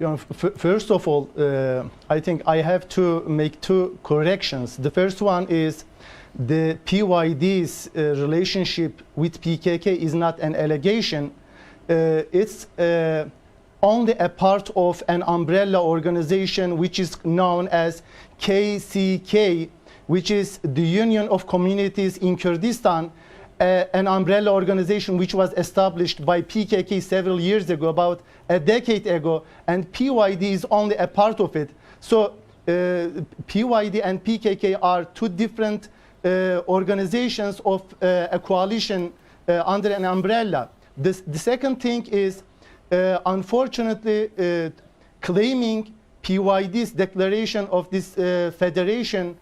First of all, I think I have to make two corrections. The first one is the PYD's relationship with PKK is not an allegation. It's only a part of an umbrella organization which is known as KCK, which is the Union of Communities in Kurdistan, an umbrella organization which was established by PKK several years ago, about a decade ago, and PYD is only a part of it. So PYD and PKK are two different organizations of a coalition under an umbrella. The second thing is, unfortunately, claiming PYD's declaration of this federation,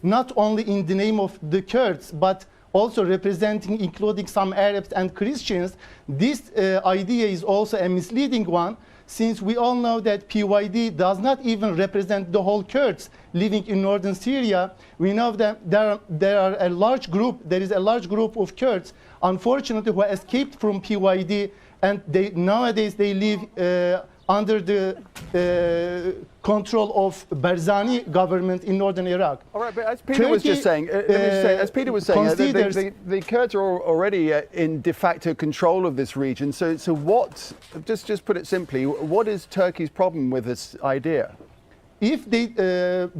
not only in the name of the Kurds, but also representing, including some Arabs and Christians, this idea is also a misleading one, since we all know that PYD does not even represent the whole Kurds living in northern Syria. We know that there is a large group of Kurds, unfortunately, who escaped from PYD, and nowadays they live under the control of Barzani government in northern Iraq. All right, but as Peter was just saying, the Kurds are already in de facto control of this region. So what, just put it simply, what is Turkey's problem with this idea? If they,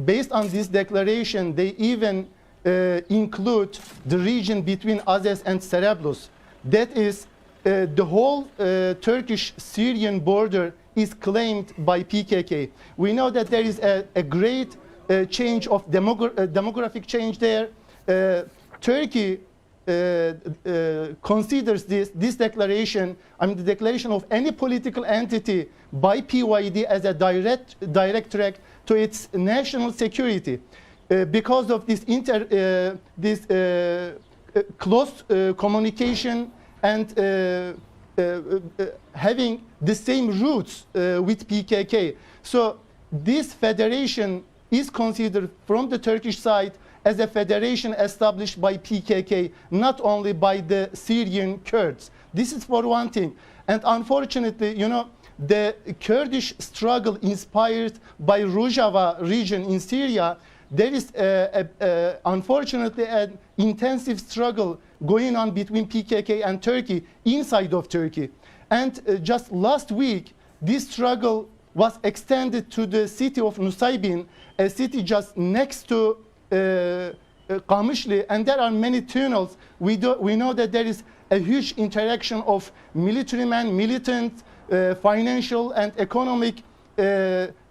based on this declaration, they even include the region between Azaz and Sarablus, that is, the whole Turkish-Syrian border is claimed by PKK. We know that there is a great change of demographic change there. Turkey considers this declaration, I mean the declaration of any political entity by PYD as a direct threat to its national security because of this close communication and having the same roots with PKK. So this federation is considered from the Turkish side as a federation established by PKK, not only by the Syrian Kurds. This is for one thing. And unfortunately, you know, the Kurdish struggle inspired by Rojava region in Syria, there is unfortunately an intensive struggle going on between PKK and Turkey inside of Turkey. And just last week, this struggle was extended to the city of Nusaybin, a city just next to Qamışlı, and there are many tunnels. We know that there is a huge interaction of military men, militants, financial and economic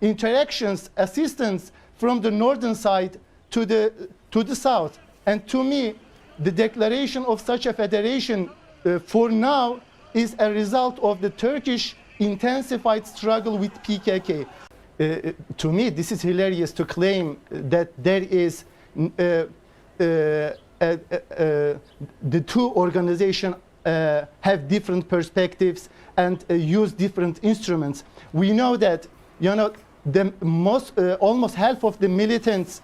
interactions, assistance from the northern side to the south. And to me, the declaration of such a federation for now is a result of the Turkish intensified struggle with PKK. To me, this is hilarious to claim that there is the two organizations have different perspectives and use different instruments. We know that, you know, the almost half of the militants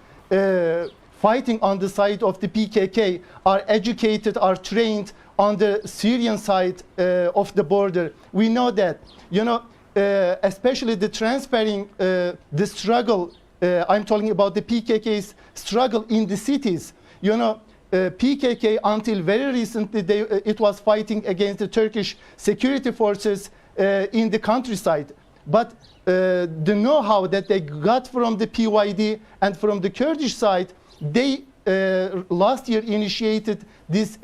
fighting on the side of the PKK are educated, are trained on the Syrian side of the border. We know that, you know, especially the transferring the struggle, I'm talking about the PKK's struggle in the cities. You know, PKK until very recently, it was fighting against the Turkish security forces in the countryside. But the know-how that they got from the PYD and from the Kurdish side, they last year initiated this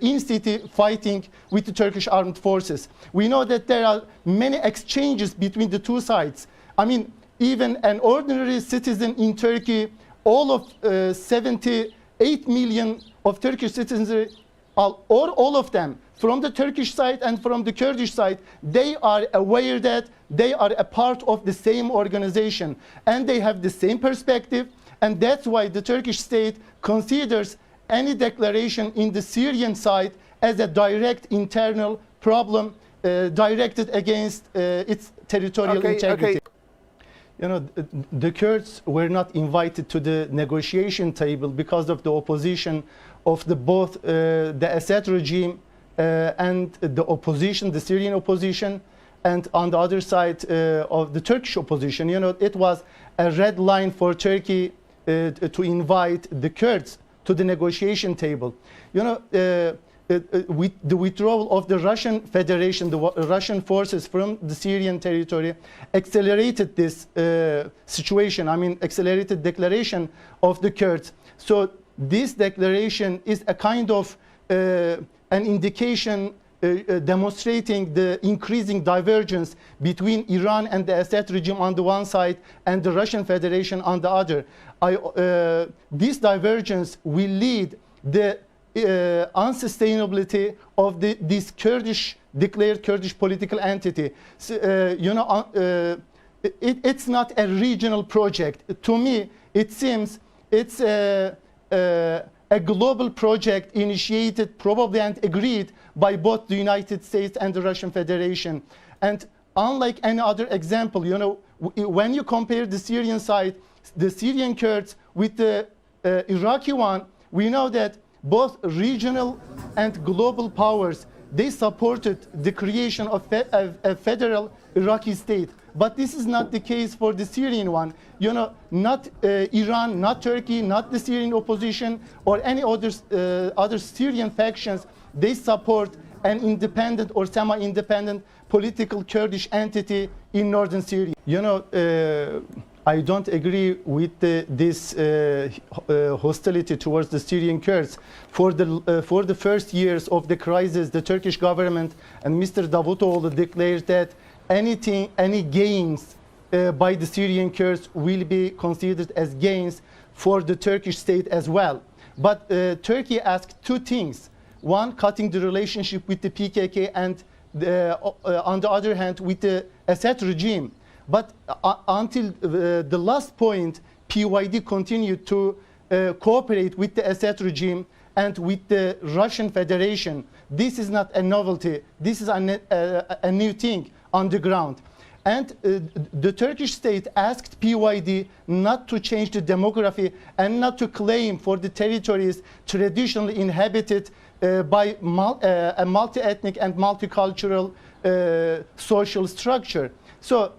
in-city fighting with the Turkish armed forces. We know that there are many exchanges between the two sides. I mean, even an ordinary citizen in Turkey, all of 78 million of Turkish citizens, all of them, from the Turkish side and from the Kurdish side, they are aware that they are a part of the same organization and they have the same perspective, and that's why the Turkish state considers any declaration in the Syrian side as a direct internal problem directed against its territorial integrity. You know, the Kurds were not invited to the negotiation table because of the opposition of both the Assad regime and the opposition, the Syrian opposition. and on the other side of the Turkish opposition, it was a red line for Turkey to invite the Kurds to the negotiation table. With the withdrawal of the Russian Federation, the Russian forces from the Syrian territory, accelerated this situation. I mean, accelerated declaration of the Kurds. So this declaration is a kind of an indication demonstrating the increasing divergence between Iran and the Assad regime on the one side and the Russian Federation on the other. This divergence will lead the unsustainability of this declared Kurdish political entity. So, it's not a regional project. To me, it seems it's a global project initiated probably and agreed by both the United States and the Russian Federation. And unlike any other example, when you compare the Syrian side, the Syrian Kurds with the Iraqi one, we know that both regional and global powers, they supported the creation of a federal Iraqi state. But this is not the case for the Syrian one. Not Iran, not Turkey, not the Syrian opposition, or any other Syrian factions, they support an independent or semi-independent political Kurdish entity in northern Syria. I don't agree with this hostility towards the Syrian Kurds. For the first years of the crisis, the Turkish government and Mr. Davutoğlu declared that any gains by the Syrian Kurds will be considered as gains for the Turkish state as well. But Turkey asked two things. One, cutting the relationship with the PKK, and on the other hand, with the Assad regime. But until the last point, PYD continued to cooperate with the Assad regime and with the Russian Federation. This is not a novelty. This is a new thing on the ground. And the Turkish state asked PYD not to change the demography and not to claim for the territories traditionally inhabited by a multi-ethnic and multicultural social structure. So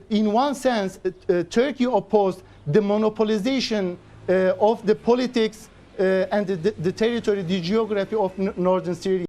in one sense, Turkey opposed the monopolization of the politics and the territory, the geography of northern Syria.